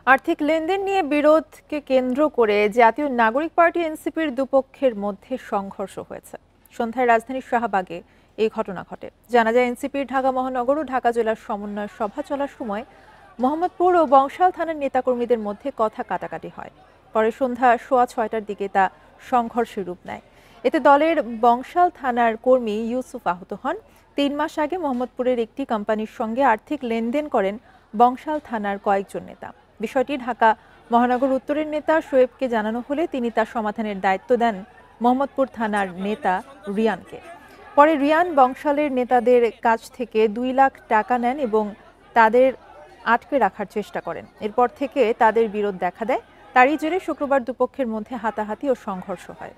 আর্থিক লেনদেন নিয়ে বিরোধকে কেন্দ্র করে জাতীয় নাগরিক পার্টি এনসিপির দুপক্ষের মধ্যে সংঘর্ষ হয়েছে। সন্ধ্যায় রাজধানীর শাহবাগে এই ঘটনা ঘটে। জানা যায়, এনসিপির ঢাকা মহানগর ও ঢাকা জেলার সমন্বয় সভা চলার সময় মোহাম্মদপুর ও বংশাল থানার নেতাকর্মীদের মধ্যে কথা কাটাকাটি হয়। পরে সন্ধ্যা 6:15টার দিকে তা সংঘর্ষের রূপ নেয়। এতে দলের বংশাল থানার কর্মী ইউসুফ আহত হন। 3 মাস আগে মোহাম্মদপুরের একটি কোম্পানির সঙ্গে আর্থিক লেনদেন করেন বংশাল থানার কয়েকজন নেতা। বিষয়টি ঢাকা মহানগর উত্তরের নেতা শোয়েবকে জানানো হলে তিনি তার সমাধানের দায়িত্ব দেন মোহাম্মদপুর থানার নেতা রিয়ানকে। পরে রিয়ান বংশালের নেতাদের কাছ থেকে 2 লাখ টাকা নেন এবং তাদের আটকে রাখার চেষ্টা করেন। এরপর থেকে তাদের বিরোধ দেখা দেয়। তারই জেরে শুক্রবার দুপক্ষের মধ্যে হাতাহাতি ও সংঘর্ষ হয়।